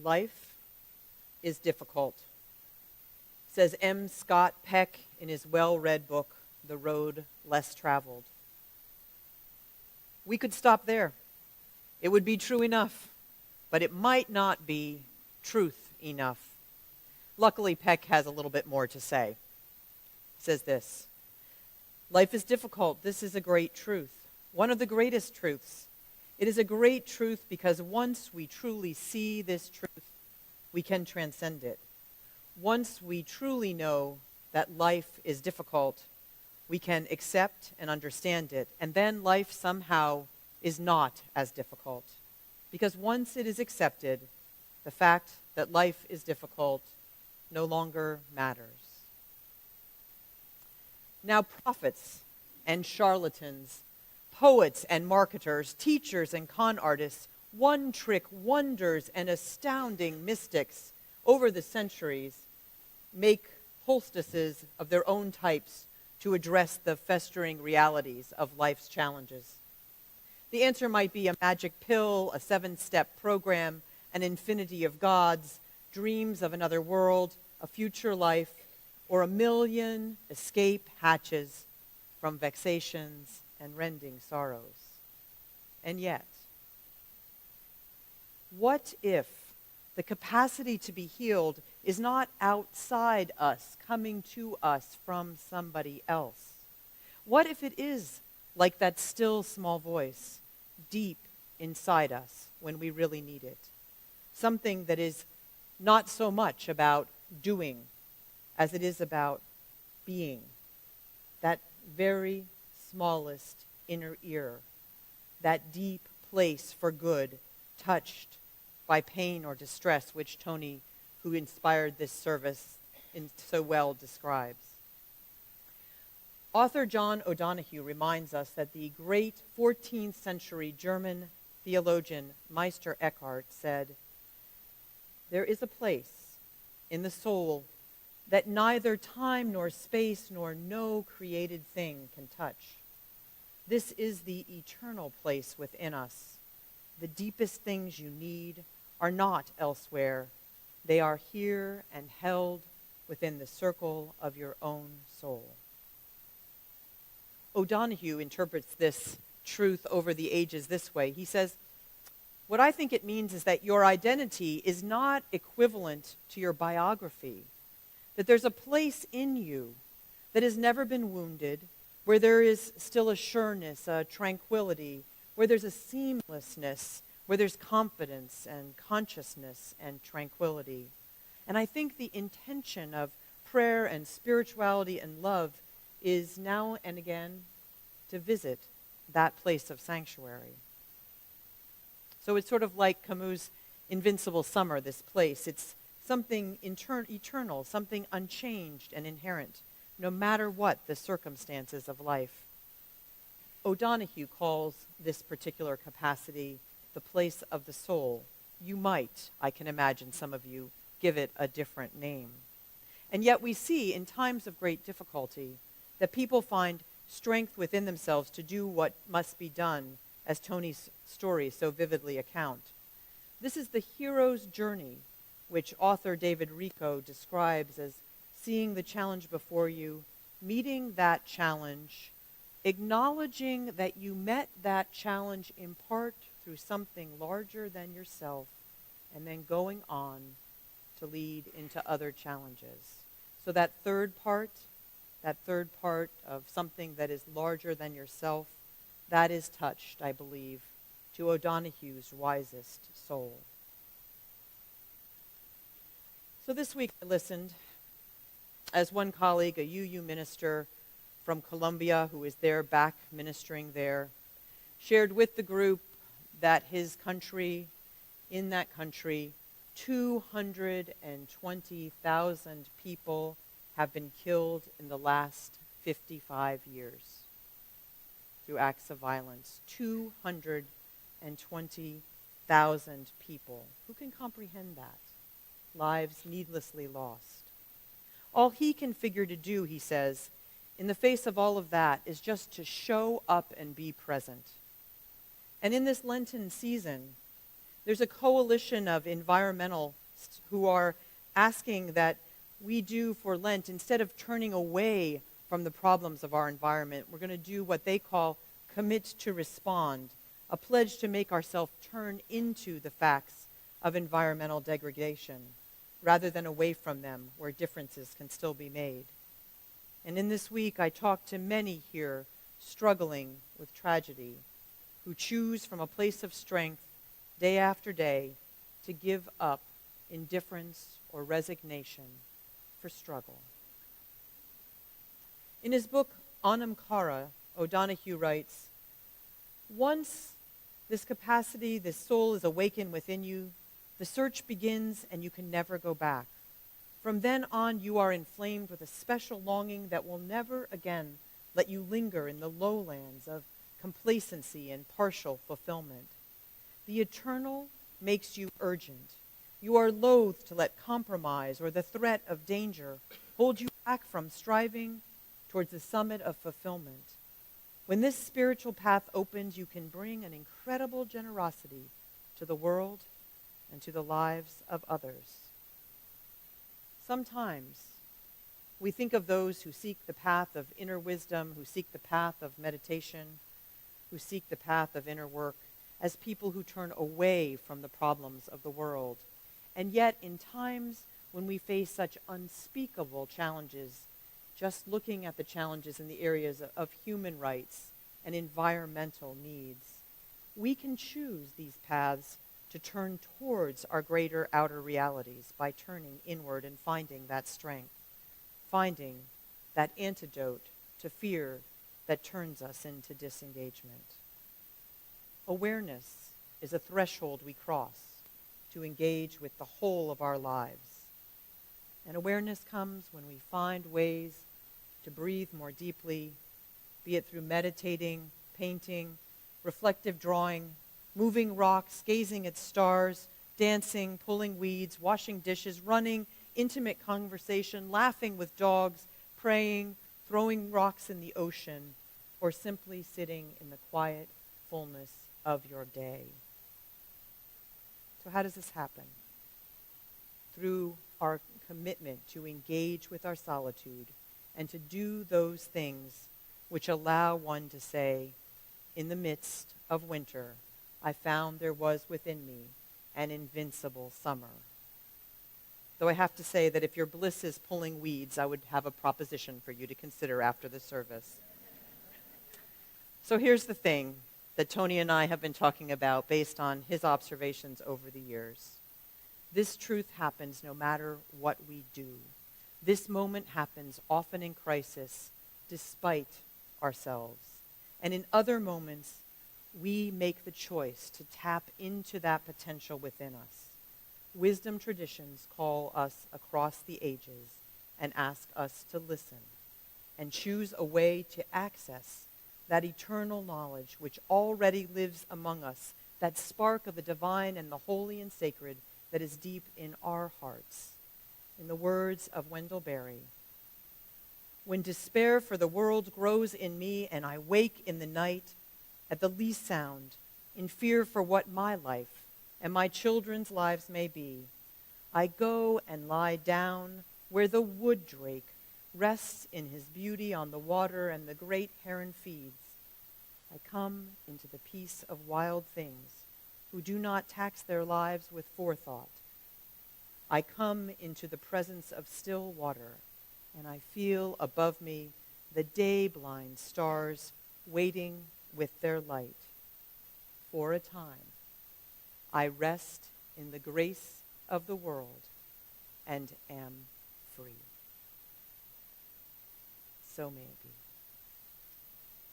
life is difficult, says M. Scott Peck in his well-read book, The Road Less Traveled. We could stop there. It would be true enough, but it might not be truth enough. Luckily, Peck has a little bit more to say. He says this: life is difficult. This is a great truth, one of the greatest truths. It is a great truth because once we truly see this truth, we can transcend it. Once we truly know that life is difficult, we can accept and understand it, and then life somehow is not as difficult. Because once it is accepted, the fact that life is difficult no longer matters. Now, prophets and charlatans, poets and marketers, teachers and con artists, one-trick wonders and astounding mystics over the centuries make poultices of their own types to address the festering realities of life's challenges. The answer might be a magic pill, a 7-step program, an infinity of gods, dreams of another world, a future life, or a million escape hatches from vexations and rending sorrows. And yet, what if the capacity to be healed is not outside us, coming to us from somebody else? What if it is like that still small voice deep inside us when we really need it? Something that is not so much about doing as it is about being. That very smallest inner ear, that deep place for good, touched by pain or distress, which Tony, who inspired this service, so well describes. Author John O'Donohue reminds us that the great 14th century German theologian Meister Eckhart said, "There is a place in the soul that neither time nor space nor no created thing can touch. This is the eternal place within us. The deepest things you need are not elsewhere. They are here and held within the circle of your own soul." O'Donohue interprets this truth over the ages this way. He says, what I think it means is that your identity is not equivalent to your biography, that there's a place in you that has never been wounded, where there is still a sureness, a tranquility, where there's a seamlessness, where there's confidence and consciousness and tranquility. And I think the intention of prayer and spirituality and love is now and again to visit that place of sanctuary. So it's sort of like Camus' Invincible Summer, this place. It's something eternal, something unchanged and inherent, no matter what the circumstances of life. O'Donohue calls this particular capacity the place of the soul. You might, I can imagine some of you, give it a different name. And yet we see in times of great difficulty that people find strength within themselves to do what must be done, as Tony's stories so vividly account. This is the hero's journey, which author David Rico describes as seeing the challenge before you, meeting that challenge, acknowledging that you met that challenge in part through something larger than yourself, and then going on to lead into other challenges. So that third part of something that is larger than yourself, that is touched, I believe, to O'Donohue's wisest soul. So this week I listened as one colleague, a UU minister from Colombia who is there back ministering there, shared with the group that his country, in that country, 220,000 people have been killed in the last 55 years through acts of violence. 220,000 people. Who can comprehend that? Lives needlessly lost. All he can figure to do, he says, in the face of all of that is just to show up and be present. And in this Lenten season, There's a coalition of environmentalists who are asking that we do for Lent, instead of turning away from the problems of our environment, we're going to do what they call commit to respond, a pledge to make ourselves turn into the facts of environmental degradation rather than away from them where differences can still be made. And in this week, I talked to many here struggling with tragedy who choose from a place of strength day after day to give up indifference or resignation for struggle. In his book, Anam Cara, O'Donoghue writes, "Once this capacity, this soul is awakened within you, the search begins and you can never go back. From then on, you are inflamed with a special longing that will never again let you linger in the lowlands of complacency and partial fulfillment. The eternal makes you urgent. You are loath to let compromise or the threat of danger hold you back from striving towards the summit of fulfillment. When this spiritual path opens, you can bring an incredible generosity to the world and to the lives of others." Sometimes we think of those who seek the path of inner wisdom, who seek the path of meditation, who seek the path of inner work, as people who turn away from the problems of the world. And yet, in times when we face such unspeakable challenges, just looking at the challenges in the areas of human rights and environmental needs, we can choose these paths to turn towards our greater outer realities by turning inward and finding that strength, finding that antidote to fear that turns us into disengagement. Awareness is a threshold we cross to engage with the whole of our lives. And awareness comes when we find ways to breathe more deeply, be it through meditating, painting, reflective drawing, moving rocks, gazing at stars, dancing, pulling weeds, washing dishes, running, intimate conversation, laughing with dogs, praying, throwing rocks in the ocean, or simply sitting in the quiet fullness of your day. So how does this happen? Through our commitment to engage with our solitude and to do those things which allow one to say, in the midst of winter, I found there was within me an invincible summer. Though I have to say that if your bliss is pulling weeds, I would have a proposition for you to consider after the service. So here's the thing that Tony and I have been talking about based on his observations over the years. This truth happens no matter what we do. This moment happens often in crisis, despite ourselves. And in other moments, we make the choice to tap into that potential within us. Wisdom traditions call us across the ages and ask us to listen and choose a way to access that eternal knowledge which already lives among us, that spark of the divine and the holy and sacred that is deep in our hearts. In the words of Wendell Berry, "When despair for the world grows in me and I wake in the night at the least sound, in fear for what my life and my children's lives may be, I go and lie down where the wood drake rests in his beauty on the water and the great heron feeds. I come into the peace of wild things who do not tax their lives with forethought. I come into the presence of still water, and I feel above me the day-blind stars waiting with their light. For a time, I rest in the grace of the world and am free." So may it be.